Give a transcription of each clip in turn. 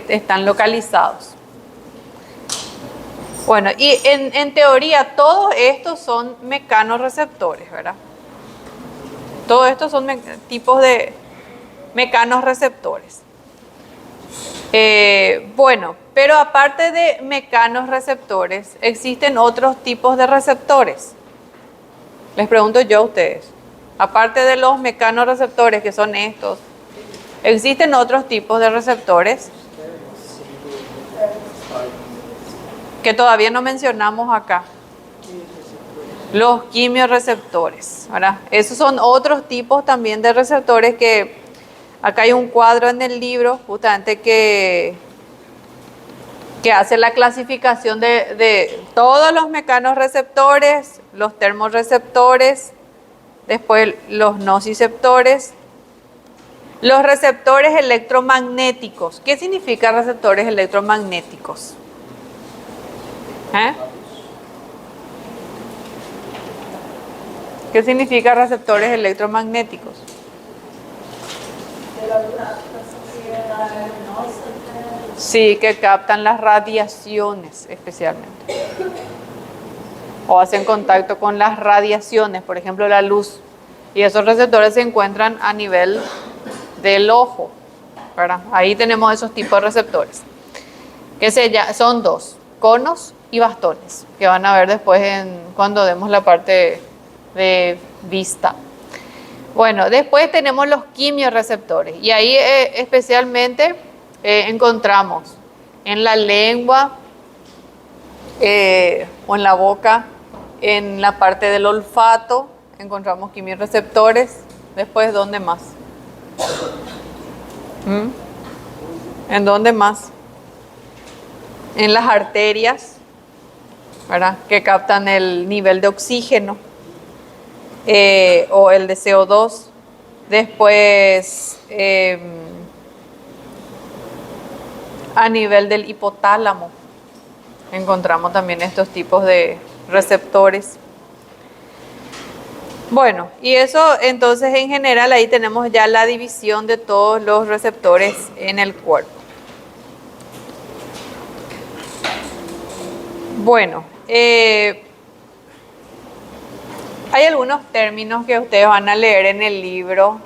están localizados. Bueno, y en teoría todos estos son mecanorreceptores, ¿verdad? Todos estos son tipos de mecanorreceptores. Bueno, pero aparte de mecanorreceptores, existen otros tipos de receptores. Les pregunto yo a ustedes. Aparte de los mecanorreceptores, que son estos, ¿existen otros tipos de receptores que todavía no mencionamos acá? Los quimiorreceptores, ¿verdad? Esos son otros tipos también de receptores que acá hay un cuadro en el libro justamente que hace la clasificación de todos los mecanorreceptores, los termorreceptores, después los nociceptores, los receptores electromagnéticos. ¿Qué significa receptores electromagnéticos? ¿Qué significa receptores electromagnéticos? Sí, que captan las radiaciones especialmente. O hacen contacto con las radiaciones, por ejemplo la luz. Y esos receptores se encuentran a nivel del ojo, ¿verdad? Ahí tenemos esos tipos de receptores. Son dos, conos y bastones, que van a ver después cuando demos la parte de vista. Bueno, después tenemos los quimiorreceptores y ahí especialmente encontramos en la lengua o en la boca, en la parte del olfato, encontramos quimiorreceptores. Después, ¿dónde más? ¿En dónde más? En las arterias, ¿verdad? Que captan el nivel de oxígeno o el de CO2. Después, a nivel del hipotálamo, encontramos también estos tipos de receptores. Bueno, y eso entonces en general ahí tenemos ya la división de todos los receptores en el cuerpo. Bueno, hay algunos términos que ustedes van a leer en el libro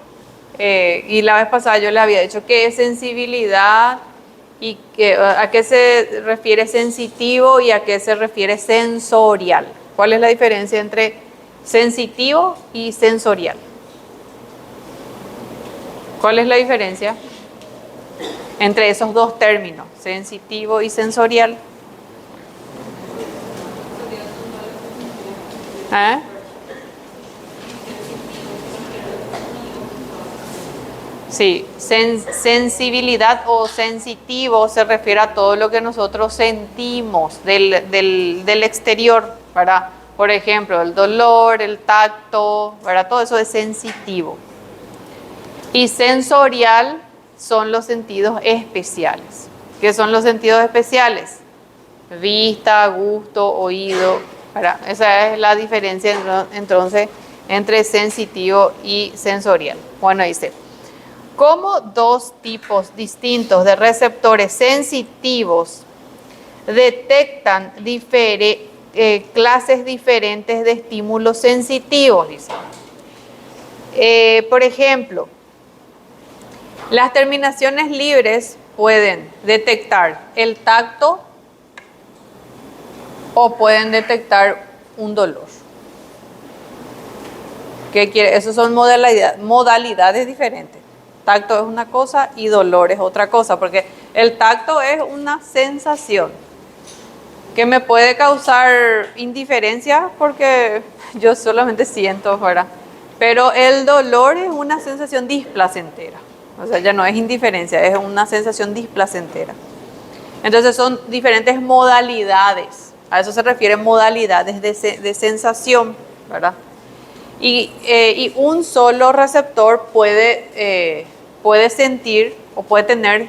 y la vez pasada yo les había dicho qué es sensibilidad y a qué se refiere sensitivo y a qué se refiere sensorial. ¿Cuál es la diferencia entre sensitivo y sensorial? ¿Cuál es la diferencia entre esos dos términos, sensitivo y sensorial? Sí, sensibilidad o sensitivo se refiere a todo lo que nosotros sentimos del exterior, ¿verdad? Por ejemplo, el dolor, el tacto, ¿verdad? Todo eso es sensitivo. Y sensorial son los sentidos especiales. ¿Qué son los sentidos especiales? Vista, gusto, oído, ¿verdad? Esa es la diferencia entonces entre sensitivo y sensorial. Bueno, dice, ¿cómo dos tipos distintos de receptores sensitivos detectan clases diferentes de estímulos sensitivos? Dice. Por ejemplo, las terminaciones libres pueden detectar el tacto o pueden detectar un dolor. ¿Qué quiere? Esas son modalidades diferentes. Tacto es una cosa y dolor es otra cosa, porque el tacto es una sensación que me puede causar indiferencia porque yo solamente siento, ¿verdad? Pero el dolor es una sensación displacentera. O sea, ya no es indiferencia, es una sensación displacentera. Entonces son diferentes modalidades. A eso se refieren modalidades de sensación, ¿verdad? Y un solo receptor puede sentir o puede tener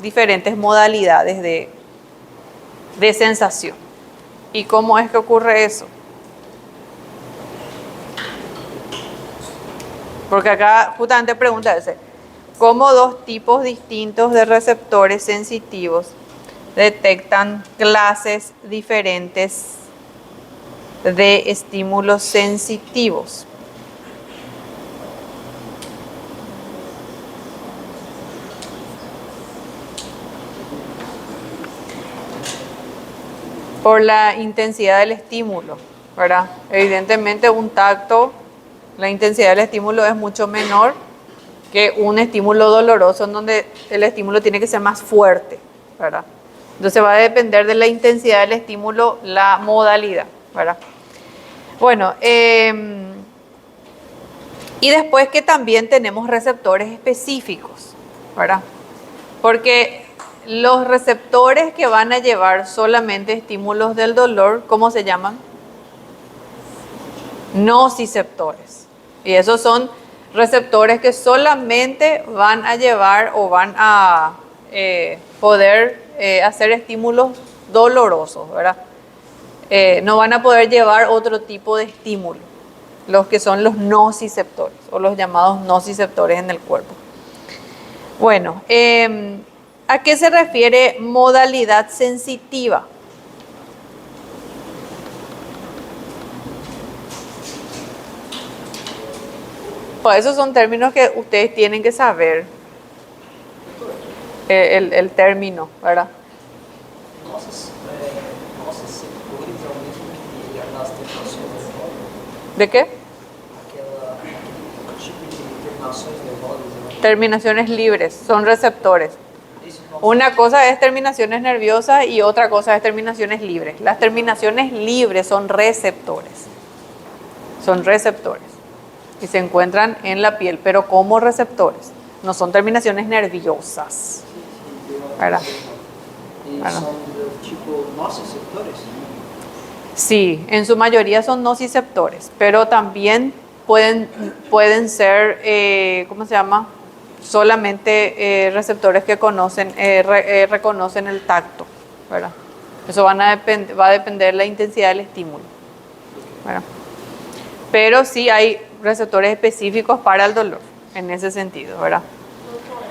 diferentes modalidades de sensación. ¿Y cómo es que ocurre eso? Porque acá justamente pregunta ese, cómo dos tipos distintos de receptores sensitivos detectan clases diferentes de estímulos sensitivos. Por la intensidad del estímulo, ¿verdad? Evidentemente un tacto, la intensidad del estímulo es mucho menor que un estímulo doloroso en donde el estímulo tiene que ser más fuerte, ¿verdad? Entonces va a depender de la intensidad del estímulo, la modalidad, ¿verdad? Bueno, y después que también tenemos receptores específicos, ¿verdad? Porque los receptores que van a llevar solamente estímulos del dolor, ¿cómo se llaman? Nociceptores. Y esos son receptores que solamente van a llevar o van a poder hacer estímulos dolorosos, ¿verdad? No van a poder llevar otro tipo de estímulo, los que son los nociceptores o los llamados nociceptores en el cuerpo. Bueno, ¿a qué se refiere modalidad sensitiva? Pues esos son términos que ustedes tienen que saber, el término, ¿verdad? ¿De qué? Terminaciones libres, son receptores. Una cosa es terminaciones nerviosas y otra cosa es terminaciones libres. Las terminaciones libres son receptores. Son receptores. Y se encuentran en la piel, pero como receptores. No son terminaciones nerviosas. ¿Verdad? ¿Y ¿verdad? son del tipo nociceptores? Sí, en su mayoría son nociceptores, pero también pueden ser, ¿cómo se llama? Solamente receptores que reconocen el tacto, ¿verdad? Eso va a depender de la intensidad del estímulo, ¿verdad? Pero sí hay receptores específicos para el dolor, en ese sentido, ¿verdad? Doutora,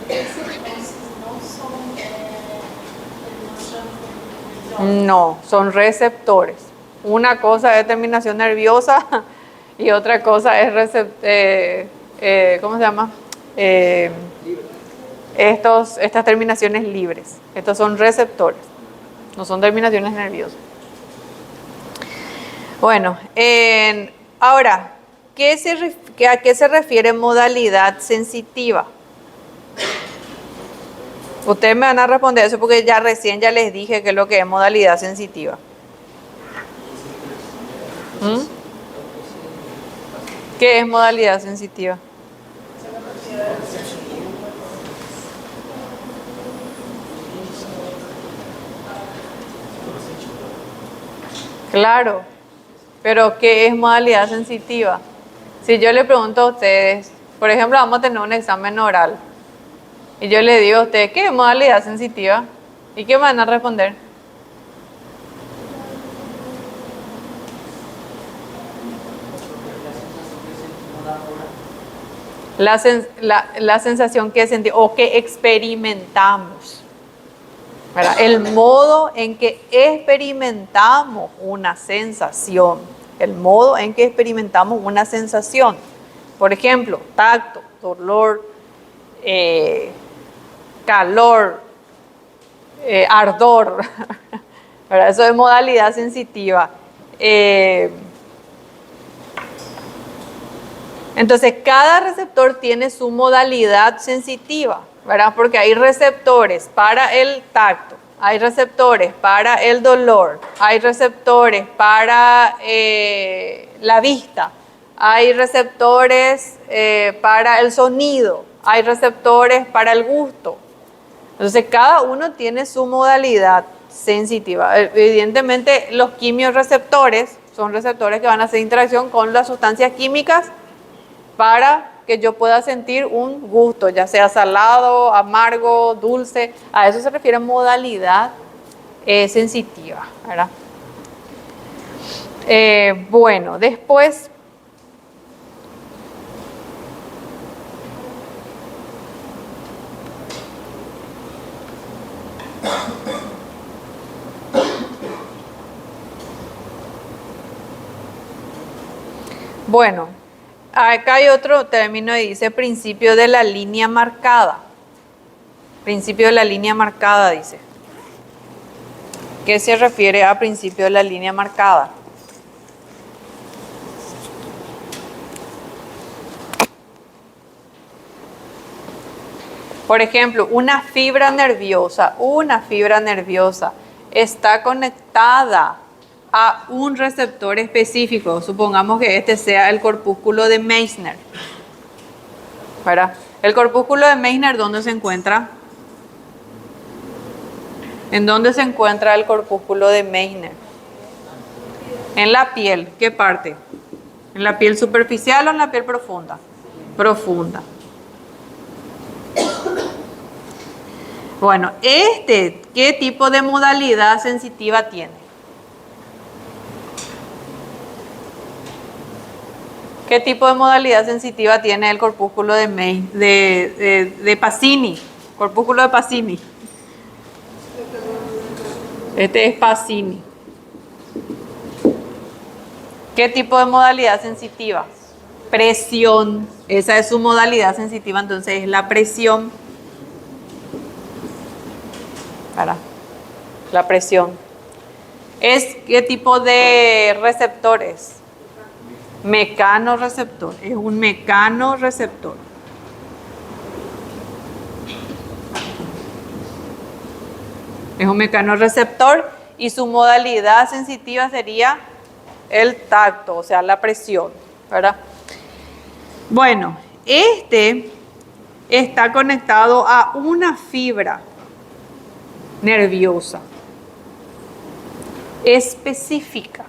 essas terminações não são terminações. No, son receptores. Una cosa es terminación nerviosa y otra cosa es ¿cómo se llama? Estas terminaciones libres. Estos son receptores, no son terminaciones nerviosas. Bueno, ahora, ¿a qué se refiere modalidad sensitiva? Ustedes me van a responder eso porque ya recién ya les dije qué es lo que es modalidad sensitiva. ¿Mm? ¿Qué es modalidad sensitiva? Claro, pero ¿qué es modalidad sensitiva? Si yo le pregunto a ustedes, por ejemplo, vamos a tener un examen oral y yo le digo a ustedes, ¿qué es modalidad sensitiva? ¿Y qué me van a responder? La sensación que sentimos o que experimentamos, ¿verdad? El modo en que experimentamos una sensación, el modo en que experimentamos una sensación. Por ejemplo, tacto, dolor, calor, ardor, ¿verdad? Eso es modalidad sensitiva. Entonces, cada receptor tiene su modalidad sensitiva, ¿verdad? Porque hay receptores para el tacto, hay receptores para el dolor, hay receptores para la vista, hay receptores para el sonido, hay receptores para el gusto. Entonces, cada uno tiene su modalidad sensitiva. Evidentemente, los quimiorreceptores son receptores que van a hacer interacción con las sustancias químicas para que yo pueda sentir un gusto, ya sea salado, amargo, dulce. A eso se refiere modalidad sensitiva, ¿verdad? Bueno, después Bueno, acá hay otro término y dice principio de la línea marcada. Principio de la línea marcada, dice. ¿Qué se refiere a principio de la línea marcada? Por ejemplo, una fibra nerviosa está conectada a un receptor específico. Supongamos que este sea el corpúsculo de Meissner. ¿Verdad? El corpúsculo de Meissner, ¿dónde se encuentra? ¿En dónde se encuentra el corpúsculo de Meissner? En la piel. ¿Qué parte? ¿En la piel superficial o en la piel profunda? Profunda. Bueno, ¿qué tipo de modalidad sensitiva tiene? ¿Qué tipo de modalidad sensitiva tiene el corpúsculo de Pacini? Corpúsculo de Pacini. Este es Pacini. ¿Qué tipo de modalidad sensitiva? Presión. Esa es su modalidad sensitiva, entonces es la presión. La presión. ¿Qué tipo de receptores? Mecanorreceptor. Es un mecanorreceptor. Es un mecanorreceptor y su modalidad sensitiva sería el tacto, o sea, la presión, ¿verdad? Bueno, este está conectado a una fibra nerviosa específica,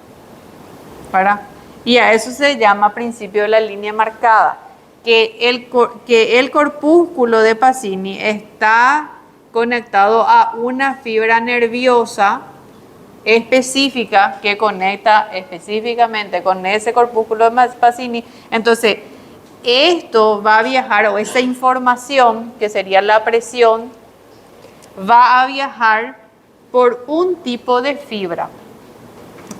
¿verdad? Y a eso se llama principio de la línea marcada, que el corpúsculo de Pacini está conectado a una fibra nerviosa específica que conecta específicamente con ese corpúsculo de Pacini. Entonces, esto va a viajar, o esa información, que sería la presión, va a viajar por un tipo de fibra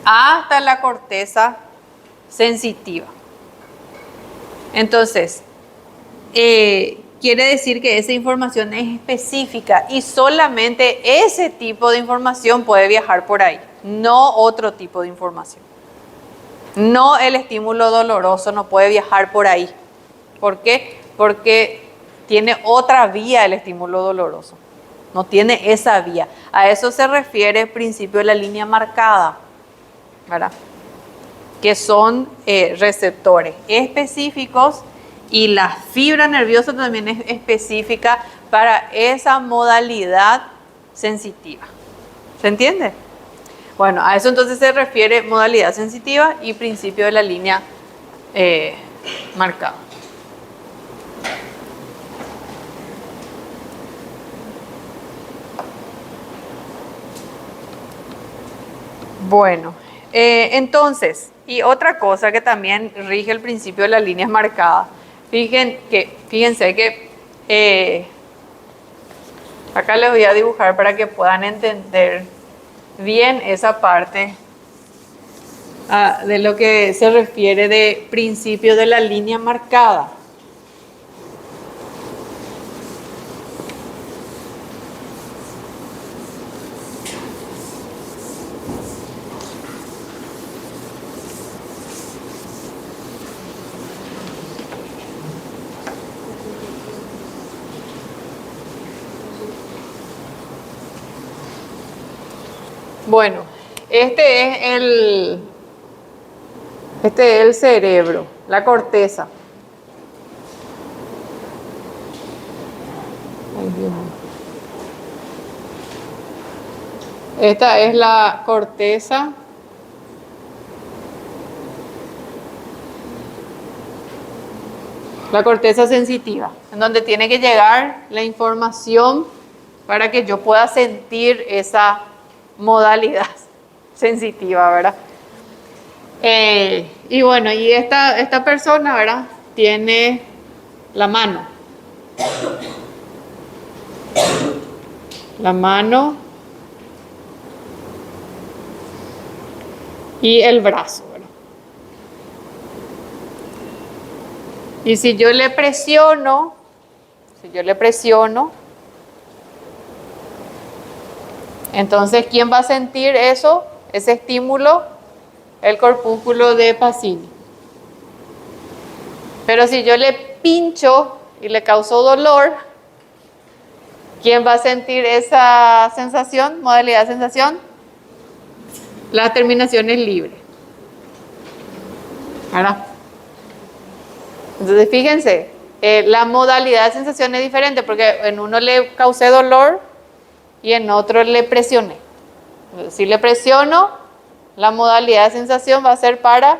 hasta la corteza sensitiva. Entonces, quiere decir que esa información es específica y solamente ese tipo de información puede viajar por ahí, no otro tipo de información. No el estímulo doloroso no puede viajar por ahí. ¿Por qué? Porque tiene otra vía el estímulo doloroso. No tiene esa vía. A eso se refiere el principio de la línea marcada, ¿verdad? Que son receptores específicos y la fibra nerviosa también es específica para esa modalidad sensitiva. ¿Se entiende? Bueno, a eso entonces se refiere modalidad sensitiva y principio de la línea marcada. Bueno, entonces, y otra cosa que también rige el principio de las líneas marcadas. Fíjense que acá les voy a dibujar para que puedan entender bien esa parte de lo que se refiere de principio de la línea marcada. Bueno, este es el cerebro, la corteza. Ay, Dios mío. Esta es la corteza. La corteza sensitiva, en donde tiene que llegar la información para que yo pueda sentir esa modalidad sensitiva, ¿verdad? Y bueno, y esta persona, ¿verdad? Tiene la mano. la mano y el brazo, ¿verdad? Y si yo le presiono, entonces, ¿quién va a sentir eso? Ese estímulo, el corpúsculo de Pacini. Pero si yo le pincho y le causo dolor, ¿quién va a sentir esa sensación, modalidad de sensación? Las terminaciones libres. ¿Verdad? Entonces, fíjense, la modalidad de sensación es diferente porque en uno le causé dolor y en otro le presioné. Si le presiono, la modalidad de sensación va a ser para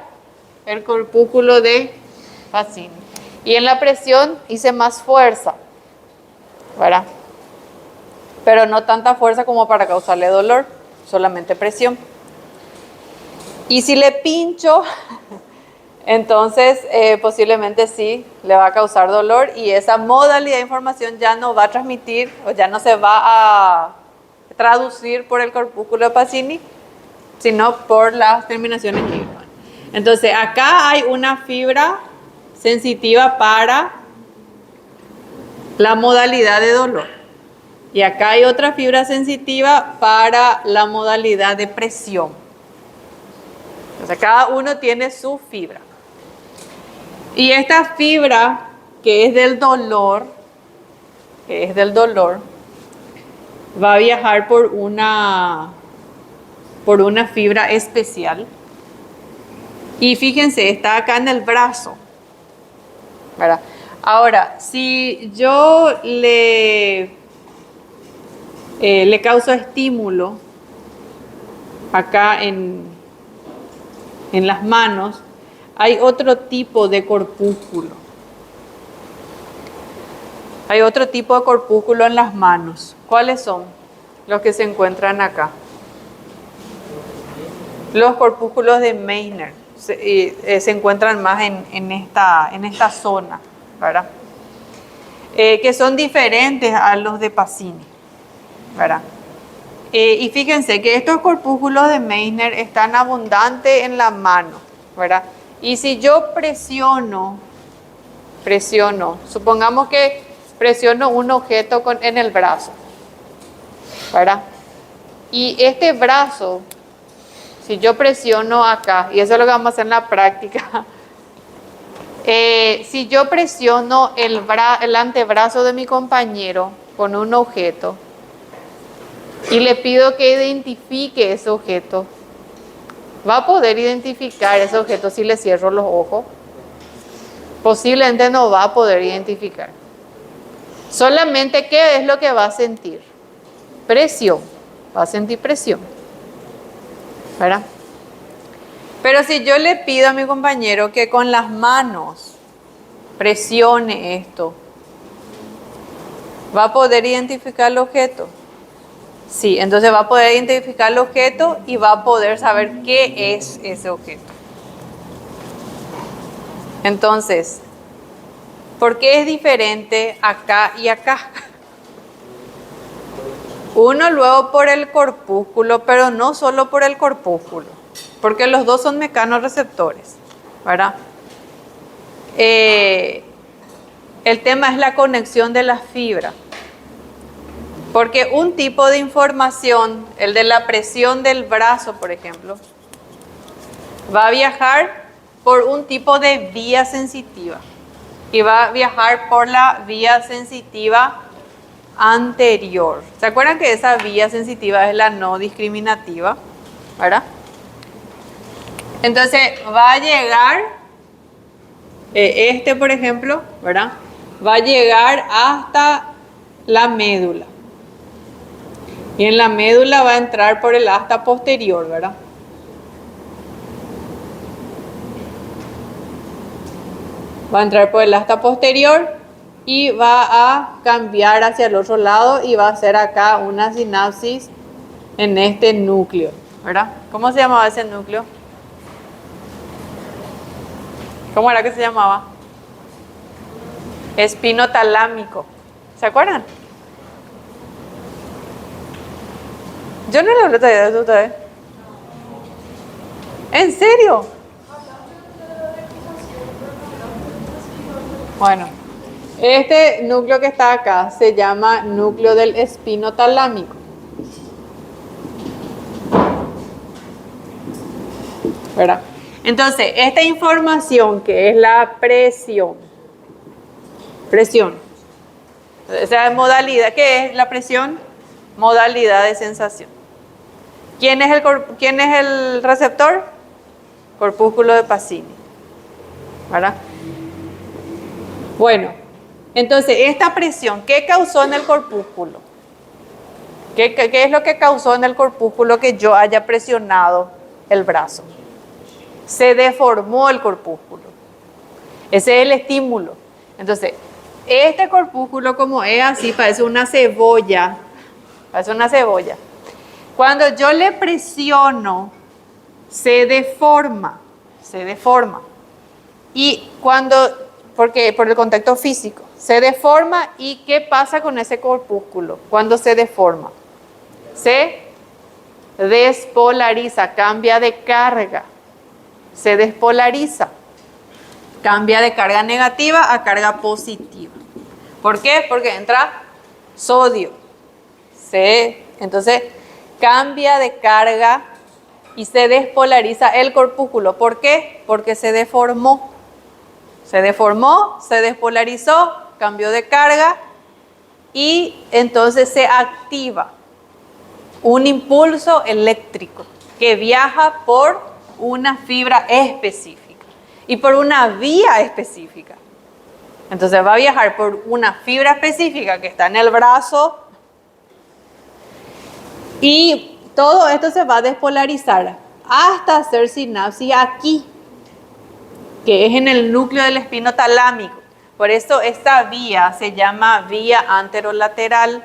el corpúsculo de Pacini. Y en la presión hice más fuerza, ¿verdad? Pero no tanta fuerza como para causarle dolor, solamente presión. Y si le pincho, entonces posiblemente sí le va a causar dolor y esa modalidad de información ya no va a transmitir o ya no se va a traducir por el corpúsculo de Pacini, sino por las terminaciones libres. Entonces acá hay una fibra sensitiva para la modalidad de dolor y acá hay otra fibra sensitiva para la modalidad de presión. O sea, cada uno tiene su fibra. Y esta fibra que es del dolor, va a viajar por una fibra especial. Y fíjense, está acá en el brazo, ¿verdad? Ahora, si yo le causo estímulo acá en las manos, hay otro tipo de corpúsculo. Hay otro tipo de corpúsculo en las manos. ¿Cuáles son los que se encuentran acá? Los corpúsculos de Meissner se encuentran más en esta zona, ¿verdad? Que son diferentes a los de Pacini, ¿verdad? Y fíjense que estos corpúsculos de Meissner están abundantes en la mano, ¿verdad? Y si yo presiono, supongamos que presiono un objeto en el brazo, ¿verdad? Y este brazo, si yo presiono acá, y eso es lo que vamos a hacer en la práctica, si yo presiono el antebrazo de mi compañero con un objeto y le pido que identifique ese objeto, ¿va a poder identificar ese objeto si le cierro los ojos? Posiblemente no va a poder identificar. Solamente, ¿qué es lo que va a sentir? Presión. Va a sentir presión, ¿verdad? Pero si yo le pido a mi compañero que con las manos presione esto, ¿va a poder identificar el objeto? Sí, entonces va a poder identificar el objeto y va a poder saber qué es ese objeto. Entonces, ¿por qué es diferente acá y acá? Uno luego por el corpúsculo, pero no solo por el corpúsculo, porque los dos son mecanorreceptores, ¿verdad? El tema es la conexión de las fibras. Porque un tipo de información, el de la presión del brazo, por ejemplo, va a viajar por un tipo de vía sensitiva. Y va a viajar por la vía sensitiva anterior. ¿Se acuerdan que esa vía sensitiva es la no discriminativa? ¿Verdad? Entonces va a llegar, por ejemplo, ¿verdad? Va a llegar hasta la médula. Y en la médula va a entrar por el asta posterior, ¿verdad? Va a entrar por el asta posterior y va a cambiar hacia el otro lado y va a hacer acá una sinapsis en este núcleo, ¿verdad? ¿Cómo se llamaba ese núcleo? ¿Cómo era que se llamaba? Espino talámico. ¿Se acuerdan? Yo no lo hablé todavía de ustedes. ¿En serio? Bueno, este núcleo que está acá se llama núcleo del espino talámico. ¿Verdad? Entonces, esta información que es la presión, esa modalidad, ¿qué es la presión? Modalidad de sensación. ¿Quién es el receptor? Corpúsculo de Pacini. ¿Verdad? Bueno, entonces esta presión, ¿qué causó en el corpúsculo? ¿Qué es lo que causó en el corpúsculo que yo haya presionado el brazo? Se deformó el corpúsculo. Ese es el estímulo. Entonces, este corpúsculo como es así, parece una cebolla. Parece una cebolla. Cuando yo le presiono, se deforma. Se deforma. Y porque por el contacto físico, se deforma. ¿Y qué pasa con ese corpúsculo cuando se deforma? Se despolariza, cambia de carga. Se despolariza. Cambia de carga negativa a carga positiva. ¿Por qué? Porque entra sodio. Entonces, cambia de carga y se despolariza el corpúsculo. ¿Por qué? Porque se deformó. Se deformó, se despolarizó, cambió de carga y entonces se activa un impulso eléctrico que viaja por una fibra específica y por una vía específica. Entonces va a viajar por una fibra específica que está en el brazo y todo esto se va a despolarizar hasta hacer sinapsis aquí, que es en el núcleo del espino talámico. Por eso esta vía se llama vía anterolateral.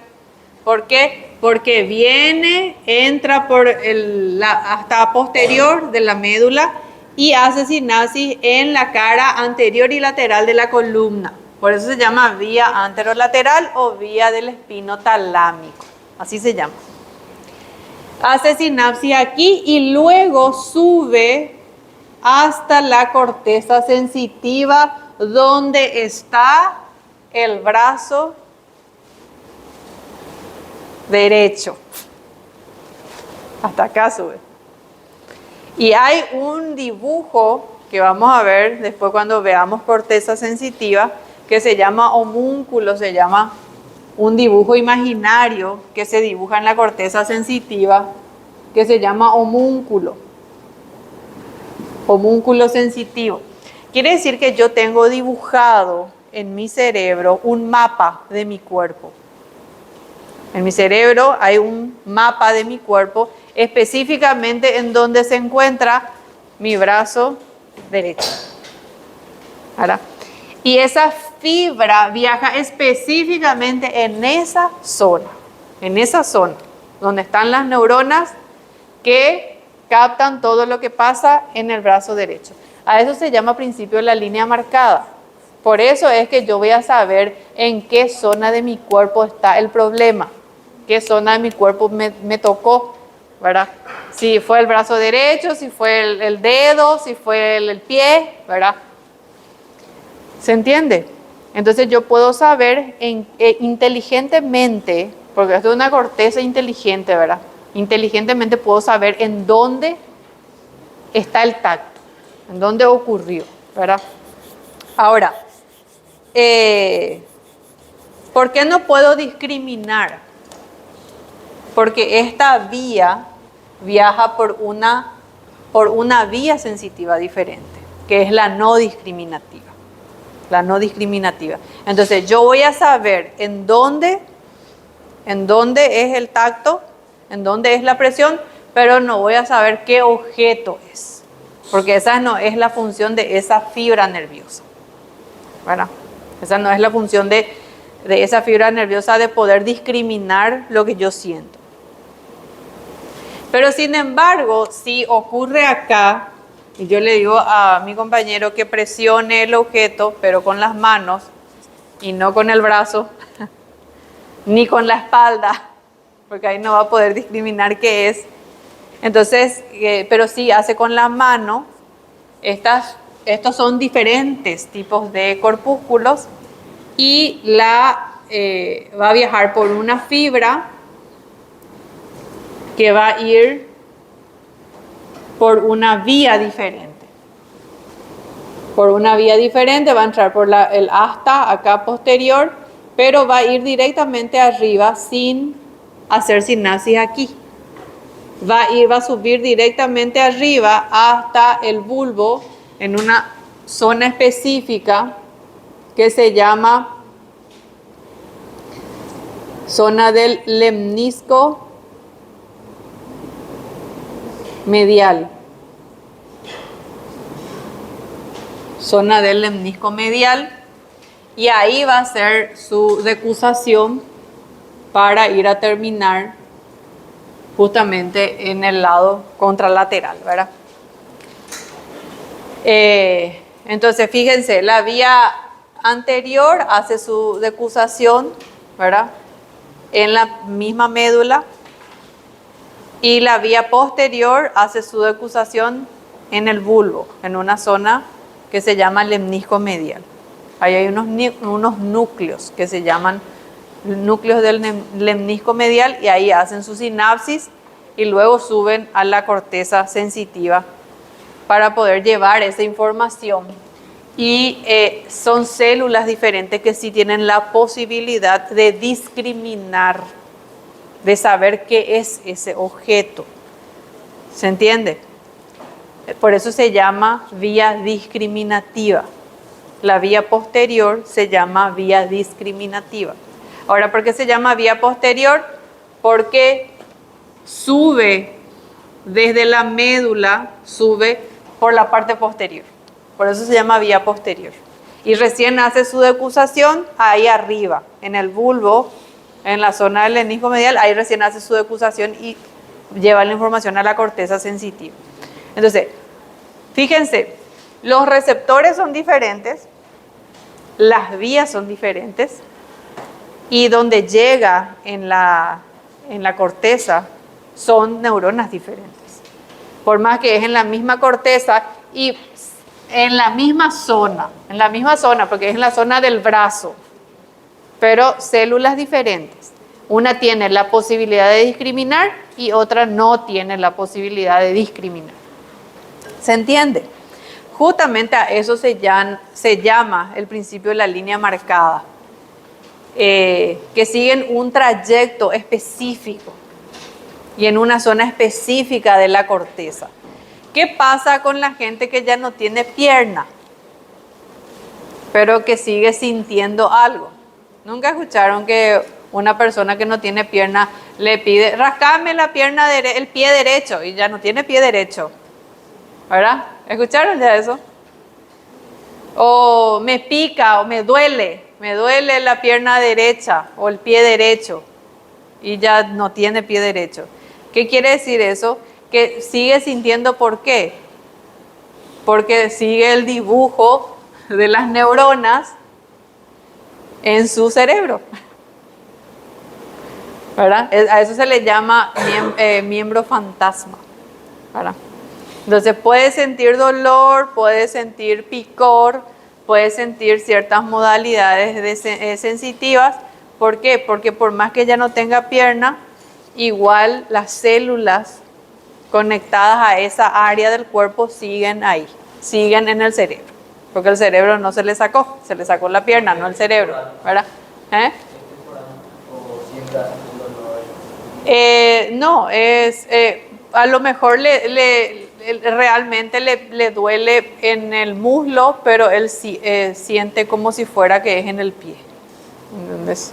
¿Por qué? Porque entra por hasta posterior de la médula y hace sinapsis en la cara anterior y lateral de la columna. Por eso se llama vía anterolateral o vía del espino talámico. Así se llama. Hace sinapsis aquí y luego sube hasta la corteza sensitiva donde está el brazo derecho. Hasta acá sube. Y hay un dibujo que vamos a ver después cuando veamos corteza sensitiva que se llama homúnculo, se llama un dibujo imaginario que se dibuja en la corteza sensitiva que se llama homúnculo. Homúnculo sensitivo. Quiere decir que yo tengo dibujado en mi cerebro un mapa de mi cuerpo. En mi cerebro hay un mapa de mi cuerpo, específicamente en donde se encuentra mi brazo derecho. ¿Verdad? Y esa fibra viaja específicamente en esa zona, donde están las neuronas que captan todo lo que pasa en el brazo derecho. A eso se llama principio de la línea marcada. Por eso es que yo voy a saber en qué zona de mi cuerpo está el problema, qué zona de mi cuerpo me tocó, ¿verdad? Si fue el brazo derecho, si fue el dedo, si fue el pie, ¿verdad? ¿Se entiende? Entonces yo puedo saber inteligentemente, porque esto es una corteza inteligente, ¿verdad? Inteligentemente puedo saber en dónde está el tacto, en dónde ocurrió, ¿verdad? Ahora, ¿por qué no puedo discriminar? Porque esta vía viaja por una vía sensitiva diferente, que es la no discriminativa. La no discriminativa. Entonces, yo voy a saber en dónde es el tacto, en dónde es la presión, pero no voy a saber qué objeto es, porque esa no es la función de esa fibra nerviosa, ¿verdad? Esa no es la función de esa fibra nerviosa de poder discriminar lo que yo siento. Pero sin embargo, si ocurre acá, y yo le digo a mi compañero que presione el objeto, pero con las manos y no con el brazo, ni con la espalda, porque ahí no va a poder discriminar qué es. Entonces, pero sí hace con la mano. Estos son diferentes tipos de corpúsculos y va a viajar por una fibra que va a ir por una vía diferente. Por una vía diferente va a entrar por el asta acá posterior, pero va a ir directamente arriba sin hacer sinapsis aquí. Va a subir directamente arriba hasta el bulbo en una zona específica que se llama zona del lemnisco medial. Zona del lemnisco medial, y ahí va a ser su decusación para ir a terminar justamente en el lado contralateral, ¿verdad? Entonces, fíjense, la vía anterior hace su decusación, ¿verdad?, en la misma médula, y la vía posterior hace su decusación en el bulbo, en una zona que se llama lemnisco medial. Ahí hay unos núcleos que se llaman núcleos del lemnisco medial, y ahí hacen su sinapsis y luego suben a la corteza sensitiva para poder llevar esa información. Y son células diferentes que sí tienen la posibilidad de discriminar, de saber qué es ese objeto. ¿Se entiende? Por eso se llama vía discriminativa. La vía posterior se llama vía discriminativa. Ahora, ¿por qué se llama vía posterior? Porque sube desde la médula, sube por la parte posterior. Por eso se llama vía posterior. Y recién hace su decusación ahí arriba, en el bulbo, en la zona del lemnisco medial, ahí recién hace su decusación y lleva la información a la corteza sensitiva. Entonces, fíjense, los receptores son diferentes, las vías son diferentes, y donde llega en la corteza son neuronas diferentes. Por más que es en la misma corteza y en la misma zona, porque es en la zona del brazo, pero células diferentes. Una tiene la posibilidad de discriminar y otra no tiene la posibilidad de discriminar. ¿Se entiende? Justamente a eso se llama el principio de la línea marcada, que siguen un trayecto específico y en una zona específica de la corteza. ¿Qué pasa con la gente que ya no tiene pierna, pero que sigue sintiendo algo? ¿Nunca escucharon que una persona que no tiene pierna le pide, rascame la pierna, el pie derecho, y ya no tiene pie derecho? ¿Verdad? ¿Escucharon ya eso? O me pica o me duele la pierna derecha o el pie derecho, y ya no tiene pie derecho. ¿Qué quiere decir eso? Que sigue sintiendo. ¿Por qué? Porque sigue el dibujo de las neuronas en su cerebro, ¿verdad? A eso se le llama miembro fantasma, ¿verdad? Entonces puede sentir dolor, puede sentir picor, puede sentir ciertas modalidades sensitivas. ¿Por qué? Porque por más que ya no tenga pierna, igual las células conectadas a esa área del cuerpo siguen ahí, siguen en el cerebro. Porque el cerebro no se le sacó la pierna, no el cerebro, ¿verdad? No, a lo mejor realmente le duele en el muslo, pero él siente como si fuera que es en el pie. ¿Entendés?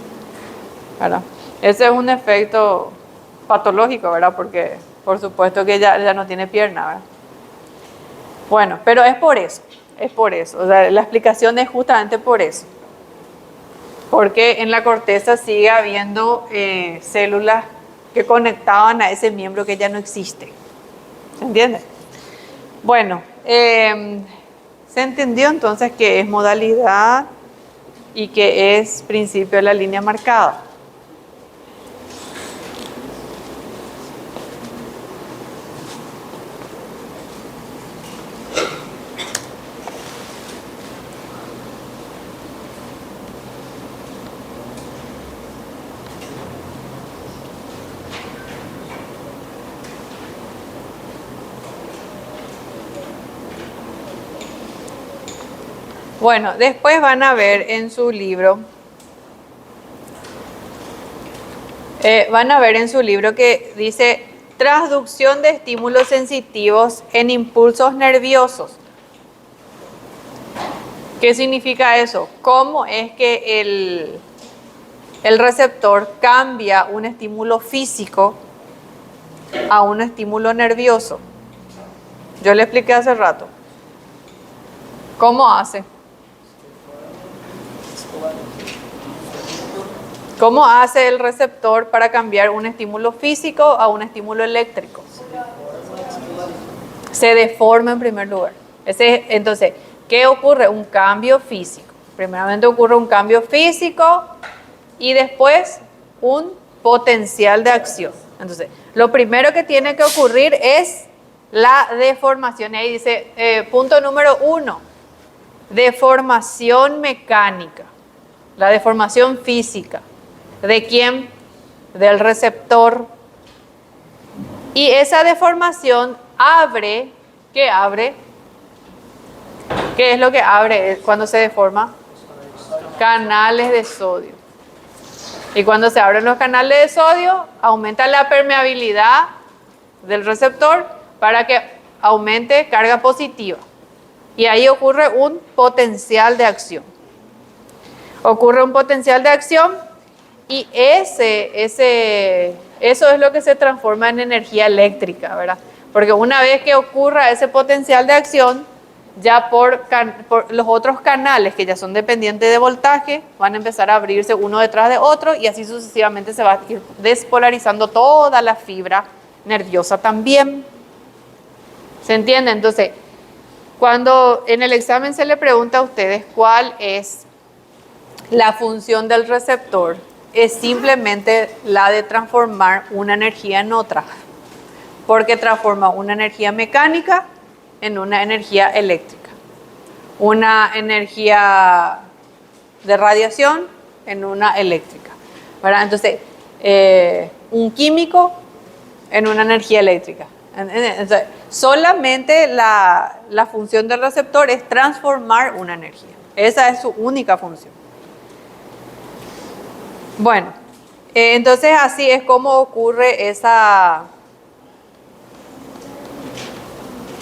¿Verdad? Ese es un efecto patológico, ¿verdad? Porque por supuesto que ya no tiene pierna, ¿verdad? Bueno, pero es por eso. O sea, la explicación es justamente por eso. Porque en la corteza sigue habiendo células que conectaban a ese miembro que ya no existe. ¿Se entiende? Bueno, se entendió entonces que es modalidad y que es principio de la línea marcada. Bueno, después van a ver en su libro, que dice transducción de estímulos sensitivos en impulsos nerviosos. ¿Qué significa eso? ¿Cómo es que el receptor cambia un estímulo físico a un estímulo nervioso? Yo le expliqué hace rato. ¿Cómo hace? ¿Cómo hace el receptor para cambiar un estímulo físico a un estímulo eléctrico? Se deforma en primer lugar. Entonces, ¿qué ocurre? Un cambio físico. Primeramente ocurre un cambio físico y después un potencial de acción. Entonces, lo primero que tiene que ocurrir es la deformación. Ahí dice, punto número 1, deformación mecánica. La deformación física. ¿De quién? Del receptor. Y esa deformación abre, ¿qué abre? ¿Qué es lo que abre cuando se deforma? Canales de sodio. Y cuando se abren los canales de sodio, aumenta la permeabilidad del receptor para que aumente carga positiva. Y ahí ocurre un potencial de acción. Ocurre un potencial de acción y eso es lo que se transforma en energía eléctrica, ¿verdad? Porque una vez que ocurra ese potencial de acción, ya por los otros canales que ya son dependientes de voltaje, van a empezar a abrirse uno detrás de otro y así sucesivamente se va a ir despolarizando toda la fibra nerviosa también. ¿Se entiende? Entonces, cuando en el examen se le pregunta a ustedes cuál es la función del receptor, es simplemente la de transformar una energía en otra, porque transforma una energía mecánica en una energía eléctrica, una energía de radiación en una eléctrica, ¿verdad? Entonces, un químico en una energía eléctrica. Entonces, solamente la función del receptor es transformar una energía. Esa es su única función. Bueno, entonces así es como ocurre esa...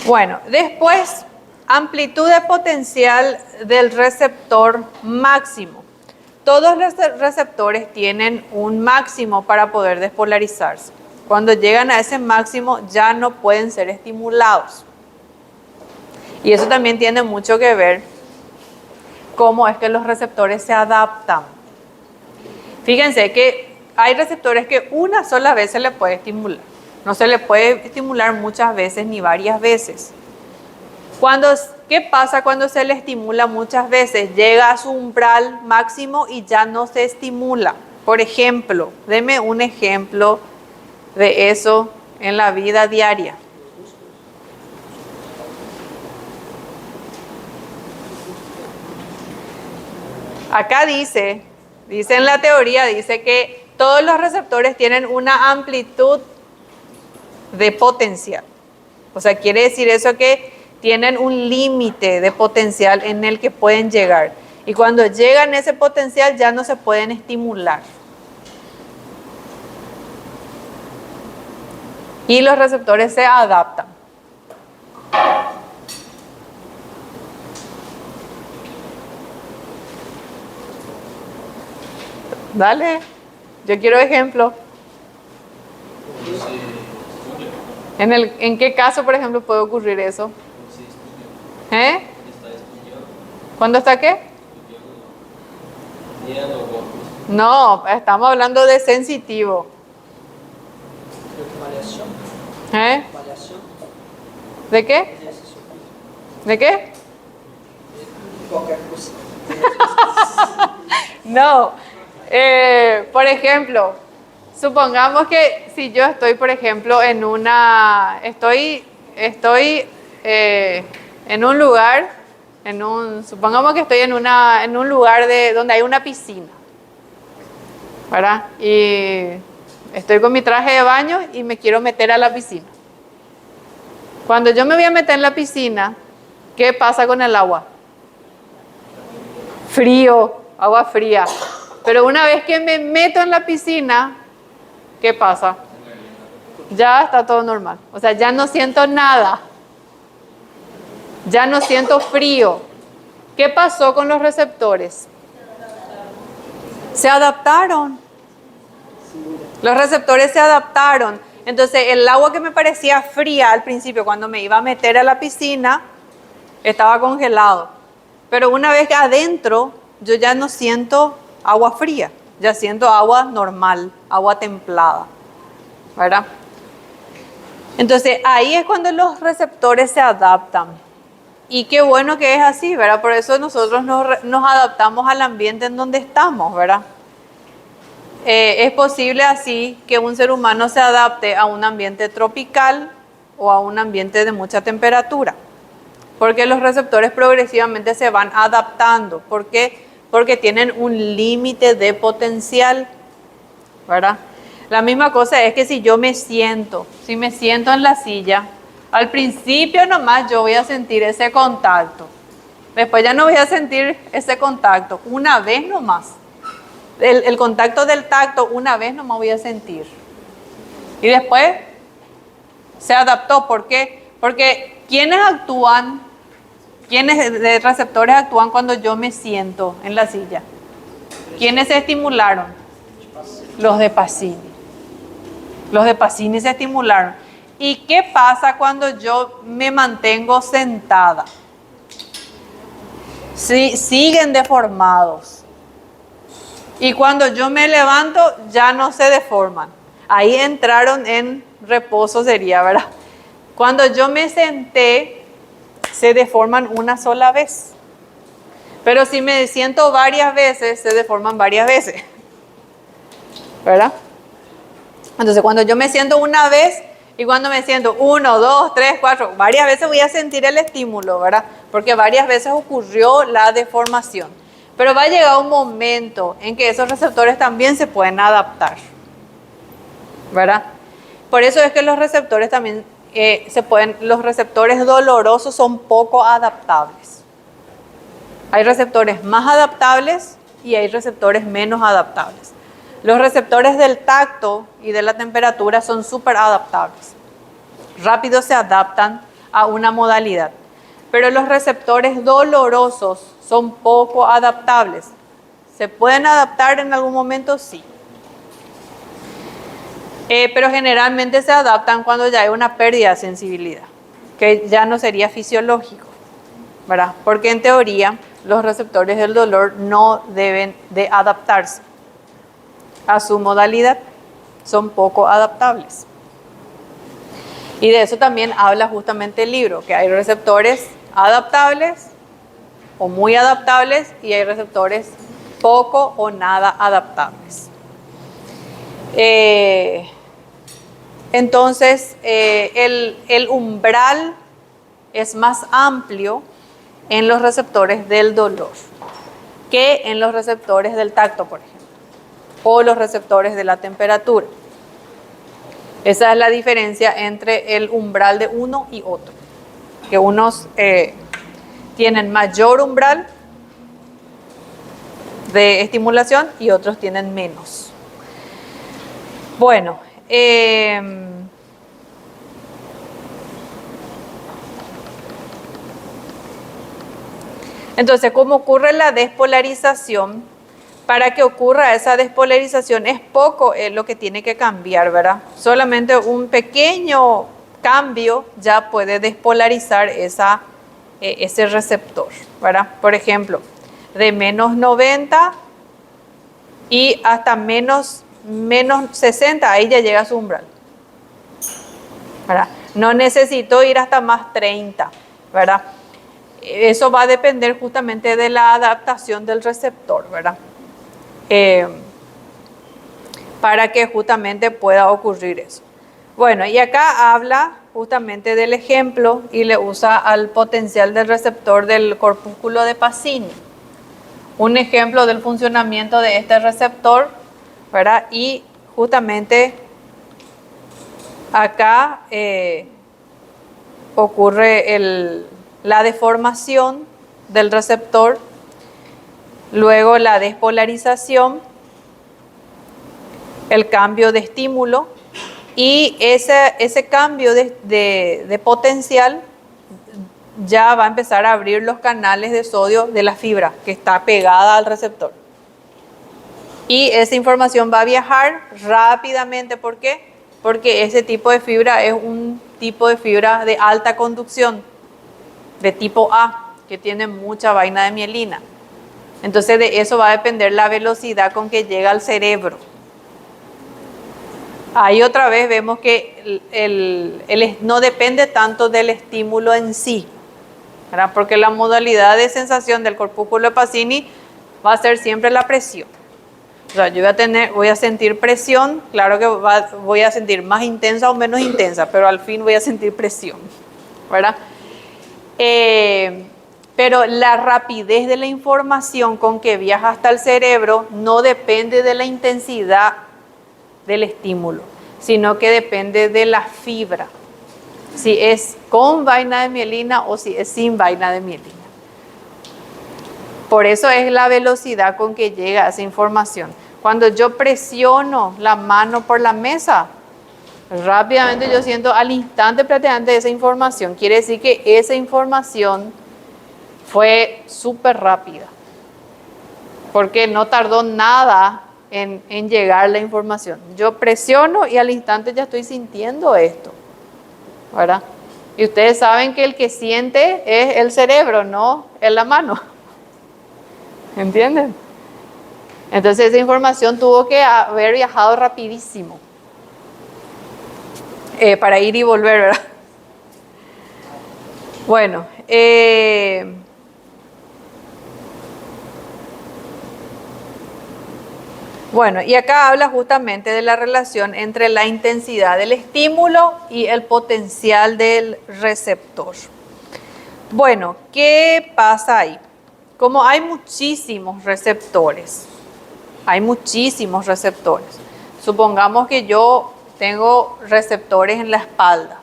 Bueno, después, amplitud de potencial del receptor máximo. Todos los receptores tienen un máximo para poder despolarizarse. Cuando llegan a ese máximo ya no pueden ser estimulados. Y eso también tiene mucho que ver cómo es que los receptores se adaptan. Fíjense que hay receptores que una sola vez se le puede estimular. No se le puede estimular muchas veces ni varias veces. ¿Qué pasa cuando se le estimula muchas veces? Llega a su umbral máximo y ya no se estimula. Por ejemplo, deme un ejemplo de eso en la vida diaria. Acá dice en la teoría, dice que todos los receptores tienen una amplitud de potencial. O sea, quiere decir eso que tienen un límite de potencial en el que pueden llegar. Y cuando llegan a ese potencial ya no se pueden estimular. Y los receptores se adaptan. Dale, yo quiero ejemplo. ¿En qué caso, por ejemplo, puede ocurrir eso? ¿Eh? ¿Cuándo está qué? No, estamos hablando de sensitivo. ¿Eh? ¿De qué? ¿De qué? No. Por ejemplo, supongamos que si yo estoy, por ejemplo, en un lugar, supongamos que estoy en un lugar donde hay una piscina, ¿verdad? Y estoy con mi traje de baño y me quiero meter a la piscina. Cuando yo me voy a meter en la piscina, ¿qué pasa con el agua? frío, agua fría. Pero una vez que me meto en la piscina, ¿qué pasa? Ya está todo normal. O sea, ya no siento nada. Ya no siento frío. ¿Qué pasó con los receptores? Se adaptaron. Los receptores se adaptaron. Entonces, el agua que me parecía fría al principio, cuando me iba a meter a la piscina, estaba congelado. Pero una vez que adentro, yo ya no siento agua fría. Ya siento agua normal, agua templada. ¿Verdad? Entonces, ahí es cuando los receptores se adaptan. Y qué bueno que es así, ¿verdad? Por eso nosotros nos adaptamos al ambiente en donde estamos, ¿verdad? Es posible así que un ser humano se adapte a un ambiente tropical o a un ambiente de mucha temperatura, porque los receptores progresivamente se van adaptando. ¿Por qué? Porque tienen un límite de potencial, ¿verdad? La misma cosa es que si me siento en la silla, al principio nomás yo voy a sentir ese contacto, después ya no voy a sentir ese contacto, una vez nomás. El contacto del tacto una vez nomás voy a sentir. Y después se adaptó. ¿Por qué? Porque ¿quiénes de receptores actúan cuando yo me siento en la silla? ¿Quiénes se estimularon? Los de Pacini. Los de Pacini se estimularon. ¿Y qué pasa cuando yo me mantengo sentada? Sí, siguen deformados. Y cuando yo me levanto, ya no se deforman. Ahí entraron en reposo, sería, ¿verdad? Cuando yo me senté, se deforman una sola vez. Pero si me siento varias veces, se deforman varias veces. ¿Verdad? Entonces, cuando yo me siento una vez y cuando me siento 1, 2, 3, 4, varias veces voy a sentir el estímulo, ¿verdad? Porque varias veces ocurrió la deformación. Pero va a llegar un momento en que esos receptores también se pueden adaptar, ¿verdad? Por eso es que los receptores también los receptores dolorosos son poco adaptables. Hay receptores más adaptables y hay receptores menos adaptables. Los receptores del tacto y de la temperatura son súper adaptables. Rápido se adaptan a una modalidad. Pero los receptores dolorosos son poco adaptables. ¿Se pueden adaptar en algún momento? Sí. Pero generalmente se adaptan cuando ya hay una pérdida de sensibilidad, que ya no sería fisiológico, ¿verdad? Porque en teoría los receptores del dolor no deben de adaptarse a su modalidad, son poco adaptables. Y de eso también habla justamente el libro, que hay receptores adaptables o muy adaptables y hay receptores poco o nada adaptables. Entonces, el umbral es más amplio en los receptores del dolor que en los receptores del tacto, por ejemplo, o los receptores de la temperatura. Esa es la diferencia entre el umbral de uno y otro, que unos tienen mayor umbral de estimulación y otros tienen menos. Bueno, entonces, ¿cómo ocurre la despolarización? Para que ocurra esa despolarización es poco lo que tiene que cambiar, ¿verdad? Solamente un pequeño cambio ya puede despolarizar ese receptor, ¿verdad? Por ejemplo, de menos 90 y hasta menos 60, ahí ya llega a su umbral, ¿verdad? No necesito ir hasta más 30, ¿verdad? Eso va a depender justamente de la adaptación del receptor, ¿verdad? Para que justamente pueda ocurrir eso. Bueno, y acá habla justamente del ejemplo y le usa al potencial del receptor del corpúsculo de Pacini. Un ejemplo del funcionamiento de este receptor, ¿verdad? Y justamente acá ocurre la deformación del receptor luego la despolarización, el cambio de estímulo y ese cambio de potencial ya va a empezar a abrir los canales de sodio de la fibra que está pegada al receptor. Y esa información va a viajar rápidamente. ¿Por qué? Porque ese tipo de fibra es un tipo de fibra de alta conducción, de tipo A, que tiene mucha vaina de mielina. Entonces de eso va a depender la velocidad con que llega al cerebro. Ahí otra vez vemos que no depende tanto del estímulo en sí, ¿verdad? Porque la modalidad de sensación del corpúsculo de Pacini va a ser siempre la presión. O sea, yo voy a sentir presión, claro que voy a sentir más intensa o menos intensa, pero al fin voy a sentir presión, ¿verdad? Pero la rapidez de la información con que viaja hasta el cerebro no depende de la intensidad del estímulo, sino que depende de la fibra, si es con vaina de mielina o si es sin vaina de mielina. Por eso es la velocidad con que llega esa información. Cuando yo presiono la mano por la mesa, rápidamente yo siento al instante prácticamente esa información. Quiere decir que esa información fue súper rápida, porque no tardó nada en llegar la información. Yo presiono y al instante ya estoy sintiendo esto, ¿verdad? Y ustedes saben que el que siente es el cerebro, no es la mano. ¿Entienden? Entonces esa información tuvo que haber viajado rapidísimo para ir y volver, ¿verdad? Bueno, bueno, y acá habla justamente de la relación entre la intensidad del estímulo y el potencial del receptor. Bueno, ¿qué pasa ahí? Como hay muchísimos receptores, supongamos que yo tengo receptores en la espalda,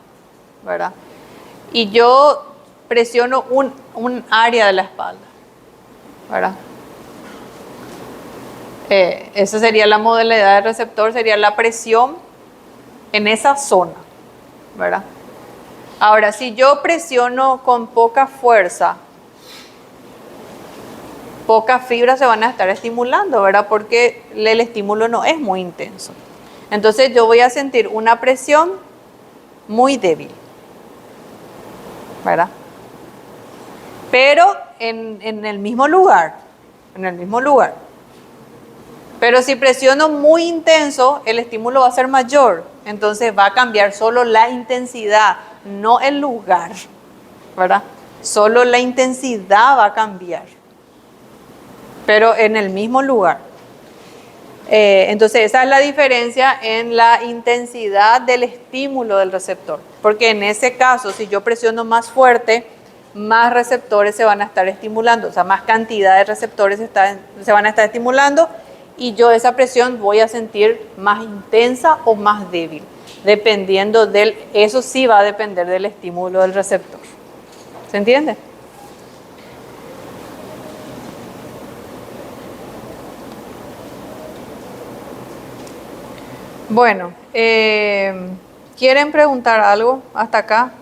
¿verdad? Y yo presiono un área de la espalda, ¿verdad? Esa sería la modalidad del receptor, sería la presión en esa zona, ¿verdad? Ahora, si yo presiono con poca fuerza, pocas fibras se van a estar estimulando, ¿verdad? Porque el estímulo no es muy intenso. Entonces yo voy a sentir una presión muy débil, ¿verdad? Pero en el mismo lugar. Pero si presiono muy intenso, el estímulo va a ser mayor. Entonces va a cambiar solo la intensidad, no el lugar, ¿verdad? Solo la intensidad va a cambiar, pero en el mismo lugar. Entonces esa es la diferencia en la intensidad del estímulo del receptor. Porque en ese caso, si yo presiono más fuerte, más receptores se van a estar estimulando, o sea, más cantidad de receptores se van a estar estimulando, y yo esa presión voy a sentir más intensa o más débil, dependiendo eso sí va a depender del estímulo del receptor. ¿Se entiende? Bueno, ¿quieren preguntar algo hasta acá?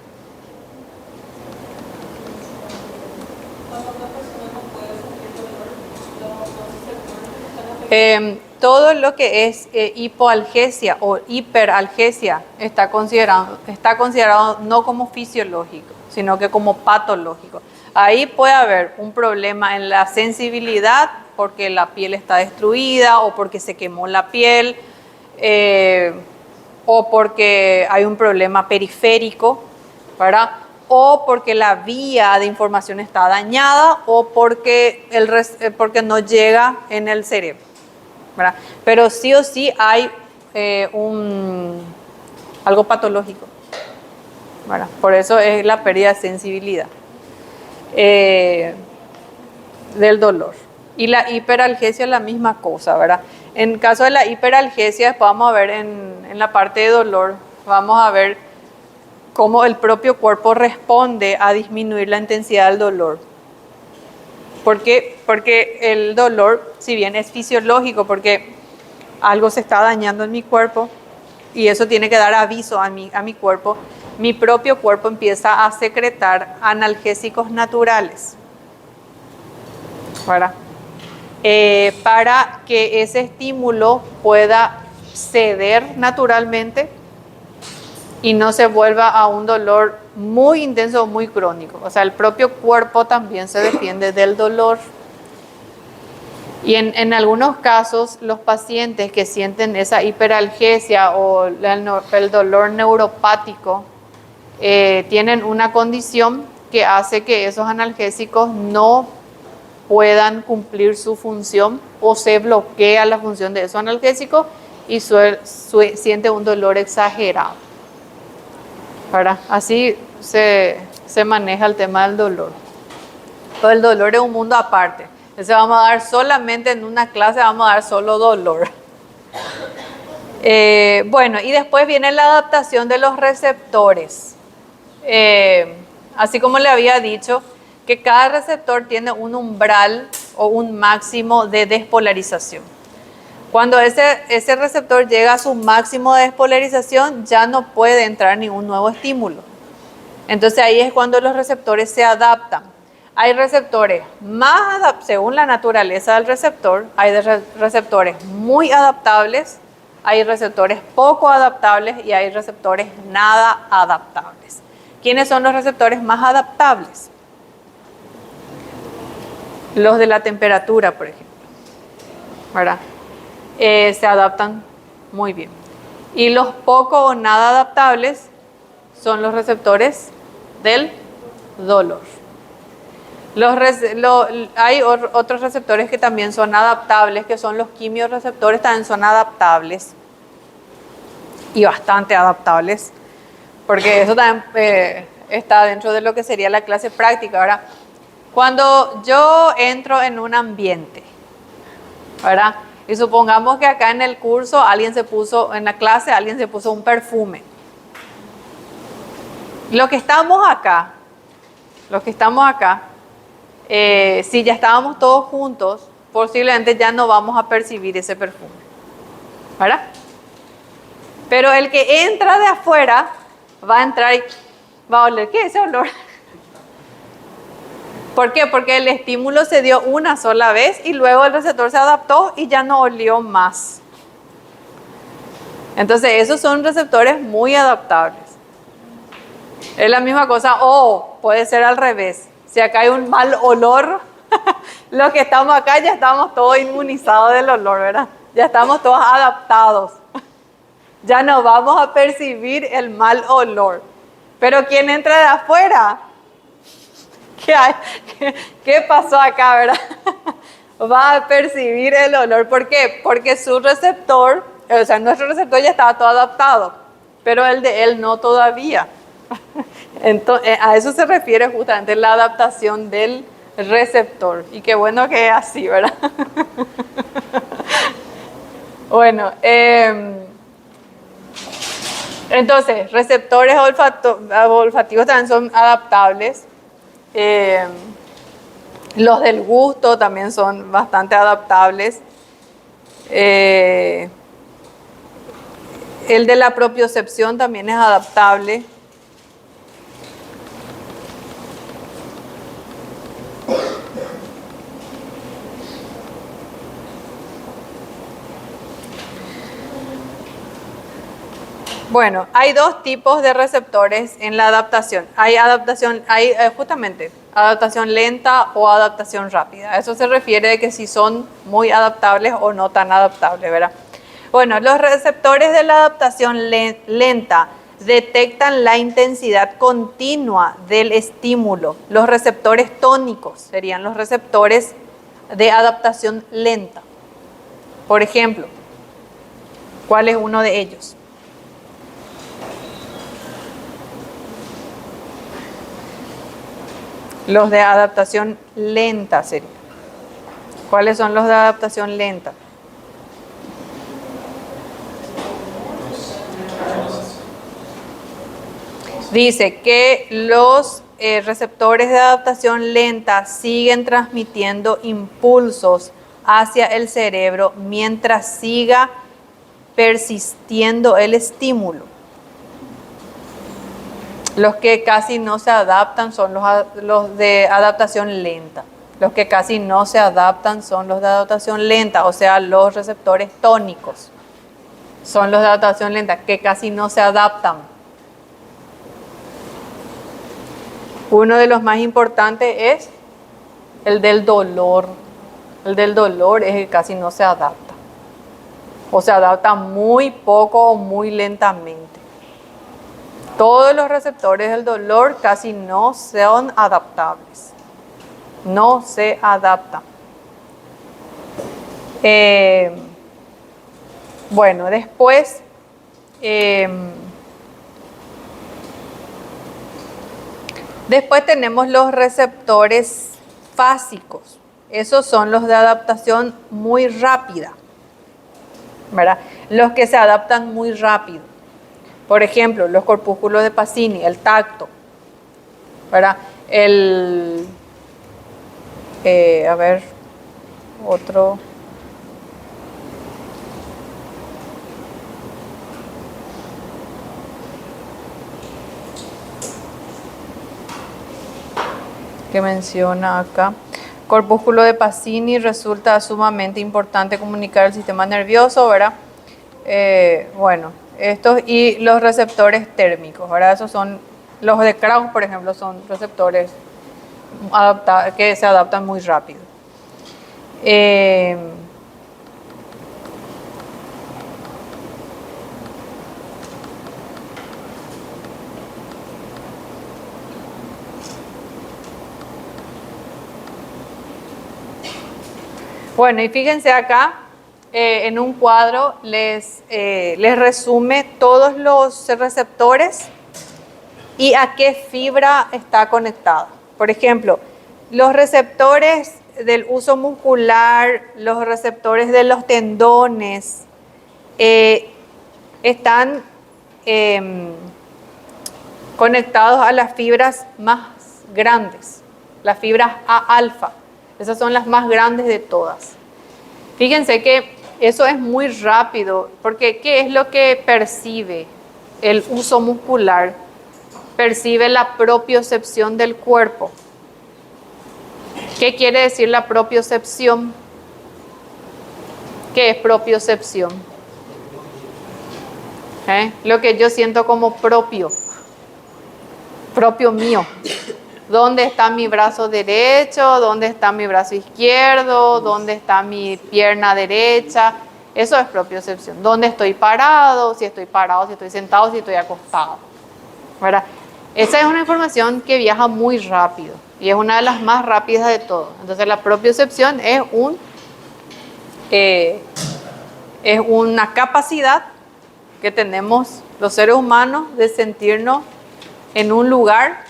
Todo lo que es hipoalgesia o hiperalgesia está considerado no como fisiológico, sino que como patológico. Ahí puede haber un problema en la sensibilidad porque la piel está destruida o porque se quemó la piel, o porque hay un problema periférico, ¿verdad? O porque la vía de información está dañada o porque no llega en el cerebro, ¿verdad? Pero sí o sí hay algo patológico, ¿verdad? Por eso es la pérdida de sensibilidad del dolor. Y la hiperalgesia es la misma cosa, ¿verdad? En caso de la hiperalgesia, después vamos a ver en la parte de dolor, vamos a ver cómo el propio cuerpo responde a disminuir la intensidad del dolor. ¿Por qué? Porque el dolor, si bien es fisiológico, porque algo se está dañando en mi cuerpo y eso tiene que dar aviso a mi cuerpo, mi propio cuerpo empieza a secretar analgésicos naturales, ¿verdad? Para que ese estímulo pueda ceder naturalmente y no se vuelva a un dolor muy intenso o muy crónico. O sea, el propio cuerpo también se defiende del dolor. Y en algunos casos, los pacientes que sienten esa hiperalgesia o el dolor neuropático tienen una condición que hace que esos analgésicos no puedan cumplir su función o se bloquea la función de esos analgésicos y siente un dolor exagerado, ¿verdad? Así se maneja el tema del dolor. Pero el dolor es un mundo aparte. Entonces vamos a dar solamente en una clase, vamos a dar solo dolor. Bueno, y después viene la adaptación de los receptores. Así como le había dicho, que cada receptor tiene un umbral o un máximo de despolarización. Cuando ese receptor llega a su máximo de despolarización, ya no puede entrar ningún nuevo estímulo. Entonces ahí es cuando los receptores se adaptan. Hay receptores según la naturaleza del receptor, hay receptores muy adaptables, hay receptores poco adaptables y hay receptores nada adaptables. ¿Quiénes son los receptores más adaptables? Los de la temperatura, por ejemplo, ¿verdad? Se adaptan muy bien. Y los poco o nada adaptables son los receptores del dolor. Hay otros receptores que también son adaptables, que son los quimiorreceptores, también son adaptables y bastante adaptables, porque eso también está dentro de lo que sería la clase práctica, ¿verdad? Cuando yo entro en un ambiente, ¿verdad? Y supongamos que acá en el curso en la clase alguien se puso un perfume. Los que estamos acá, si ya estábamos todos juntos, posiblemente ya no vamos a percibir ese perfume, ¿verdad? Pero el que entra de afuera va a entrar y va a oler. ¿Qué es ese olor? ¿Por qué? Porque el estímulo se dio una sola vez y luego el receptor se adaptó y ya no olió más. Entonces esos son receptores muy adaptables. Es la misma cosa, o puede ser al revés. Si acá hay un mal olor, los que estamos acá ya estamos todos inmunizados del olor, ¿verdad? Ya estamos todos adaptados. Ya no vamos a percibir el mal olor. Pero quien entra de afuera, ¿qué pasó acá, verdad? Va a percibir el olor. ¿Por qué? Porque su receptor, o sea, nuestro receptor ya estaba todo adaptado, pero el de él no todavía. Entonces, a eso se refiere justamente la adaptación del receptor. Y qué bueno que es así, ¿verdad? Bueno, entonces, receptores olfativos también son adaptables. Los del gusto también son bastante adaptables. El de la propiocepción también es adaptable. Bueno, hay dos tipos de receptores en la adaptación. Hay justamente adaptación lenta o adaptación rápida. A eso se refiere de que si son muy adaptables o no tan adaptables, ¿verdad? Bueno, los receptores de la adaptación lenta detectan la intensidad continua del estímulo. Los receptores tónicos serían los receptores de adaptación lenta. Por ejemplo, ¿cuál es uno de ellos? Los de adaptación lenta serían. ¿Cuáles son los de adaptación lenta? Dice que los receptores de adaptación lenta siguen transmitiendo impulsos hacia el cerebro mientras siga persistiendo el estímulo. Los que casi no se adaptan son los de adaptación lenta. Los que casi no se adaptan son los de adaptación lenta, o sea, los receptores tónicos. Son los de adaptación lenta, que casi no se adaptan. Uno de los más importantes es el del dolor. El del dolor es el que casi no se adapta. O se adapta muy poco o muy lentamente. Todos los receptores del dolor casi no son adaptables. No se adaptan. Bueno, después tenemos los receptores fásicos. Esos son los de adaptación muy rápida, ¿verdad? Los que se adaptan muy rápido. Por ejemplo, los corpúsculos de Pacini, el tacto, ¿verdad? Otro. Que menciona acá. Corpúsculo de Pacini, resulta sumamente importante comunicar el sistema nervioso, ¿verdad? Bueno, estos y los receptores térmicos, ¿verdad? Esos son los de Krauss, por ejemplo, son receptores que se adaptan muy rápido. Bueno, y fíjense acá, en un cuadro les resume todos los receptores y a qué fibra está conectada. Por ejemplo, los receptores del uso muscular, los receptores de los tendones, están conectados a las fibras más grandes, las fibras A-alfa. Esas son las más grandes de todas. Fíjense que eso es muy rápido, porque ¿qué es lo que percibe el uso muscular? Percibe la propiocepción del cuerpo. ¿Qué quiere decir la propiocepción? ¿Qué es propiocepción? Lo que yo siento como propio mío. ¿Dónde está mi brazo derecho? ¿Dónde está mi brazo izquierdo? ¿Dónde está mi pierna derecha? Eso es propiocepción. ¿Dónde estoy parado? Si estoy parado, si estoy sentado, si estoy acostado, ¿verdad? Esa es una información que viaja muy rápido y es una de las más rápidas de todas. Entonces la propiocepción es una capacidad que tenemos los seres humanos de sentirnos en un lugar,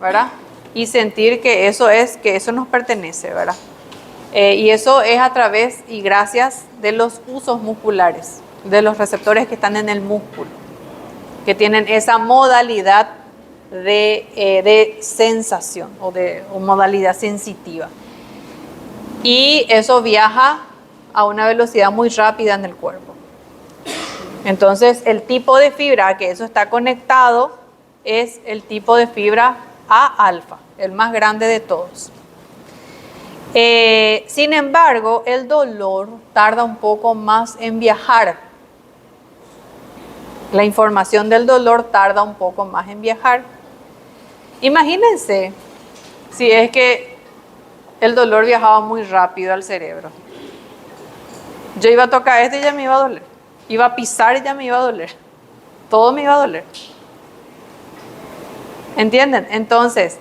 ¿verdad? Y sentir que eso nos pertenece, ¿verdad? Y eso es a través y gracias de los usos musculares, de los receptores que están en el músculo, que tienen esa modalidad de sensación o modalidad sensitiva. Y eso viaja a una velocidad muy rápida en el cuerpo. Entonces, el tipo de fibra a que eso está conectado es el tipo de fibra A-alfa, el más grande de todos. Sin embargo, el dolor tarda un poco más en viajar. La información del dolor tarda un poco más en viajar. Imagínense si es que el dolor viajaba muy rápido al cerebro. Yo iba a tocar esto y ya me iba a doler. Iba a pisar y ya me iba a doler. Todo me iba a doler. ¿Entienden? Entonces,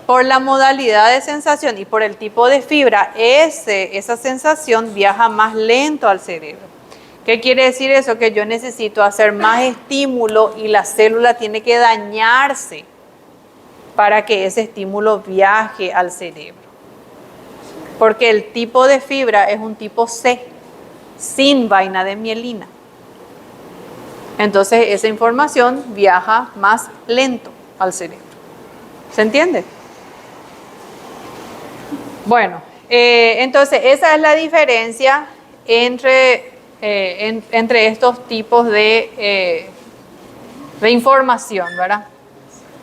por la modalidad de sensación y por el tipo de fibra, esa sensación viaja más lento al cerebro. ¿Qué quiere decir eso? Que yo necesito hacer más estímulo y la célula tiene que dañarse para que ese estímulo viaje al cerebro. Porque el tipo de fibra es un tipo C, sin vaina de mielina. Entonces esa información viaja más lento al cerebro. ¿Se entiende? Bueno, entonces esa es la diferencia entre estos tipos de información, ¿verdad?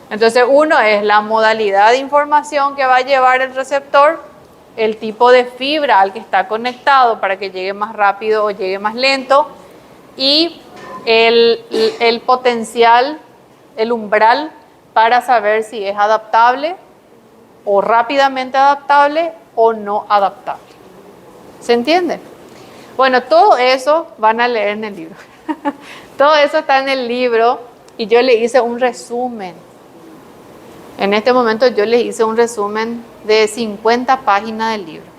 Entonces uno es la modalidad de información que va a llevar el receptor, el tipo de fibra al que está conectado para que llegue más rápido o llegue más lento, y el potencial, el umbral para saber si es adaptable o rápidamente adaptable o no adaptable. ¿Se entiende? Bueno, todo eso van a leer en el libro. Todo eso está en el libro y yo le hice un resumen. En este momento yo les hice un resumen de 50 páginas del libro.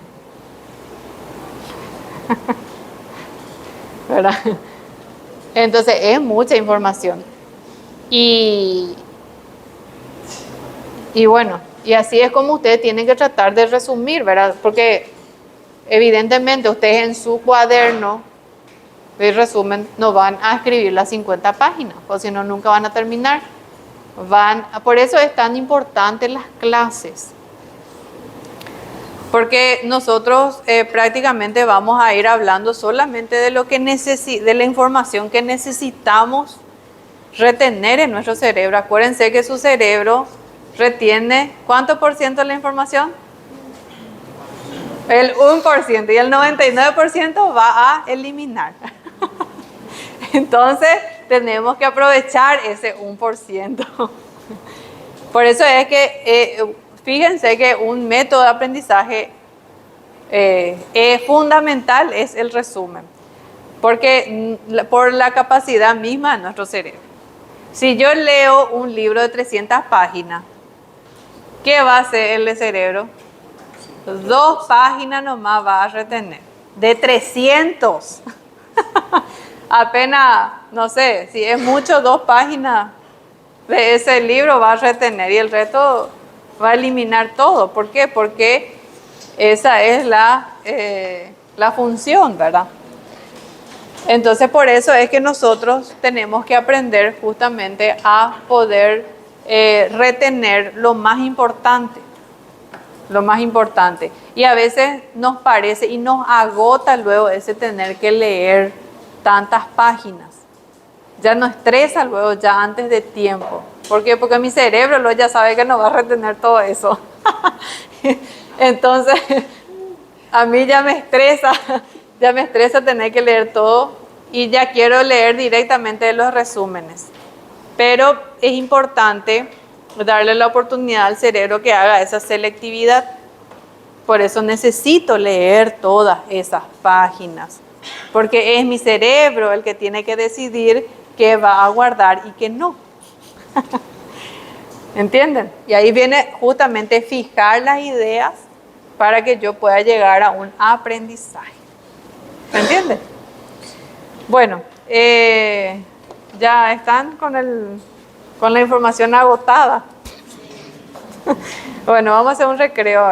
¿Verdad? Entonces es mucha información. Y bueno, y así es como ustedes tienen que tratar de resumir, ¿verdad? Porque evidentemente ustedes en su cuaderno de resumen no van a escribir las 50 páginas, o si no, nunca van a terminar. Por eso es tan importante las clases. Porque nosotros prácticamente vamos a ir hablando solamente de lo que de la información que necesitamos retener en nuestro cerebro. Acuérdense que su cerebro retiene ¿cuánto por ciento de la información? El 1%, y el 99% va a eliminar. Entonces tenemos que aprovechar ese 1%. Por eso es que fíjense que un método de aprendizaje fundamental es el resumen, porque por la capacidad misma de nuestro cerebro. Si yo leo un libro de 300 páginas, ¿qué va a hacer el cerebro? 2 páginas nomás va a retener. De 300. Apenas, no sé, si es mucho, 2 páginas de ese libro va a retener y el resto va a eliminar todo. ¿Por qué? Porque esa es la función, ¿verdad? Entonces por eso es que nosotros tenemos que aprender justamente a poder retener lo más importante. Lo más importante. Y a veces nos parece y nos agota luego ese tener que leer tantas páginas. Ya nos estresa luego ya antes de tiempo. ¿Por qué? Porque mi cerebro luego ya sabe que no va a retener todo eso. Entonces, a mí ya me estresa tener que leer todo y ya quiero leer directamente de los resúmenes. Pero es importante darle la oportunidad al cerebro que haga esa selectividad. Por eso necesito leer todas esas páginas, porque es mi cerebro el que tiene que decidir qué va a guardar y qué no. ¿Entienden? Y ahí viene justamente fijar las ideas para que yo pueda llegar a un aprendizaje. ¿Me entienden? Bueno, ya están con la información agotada. Bueno, vamos a hacer un recreo ahora.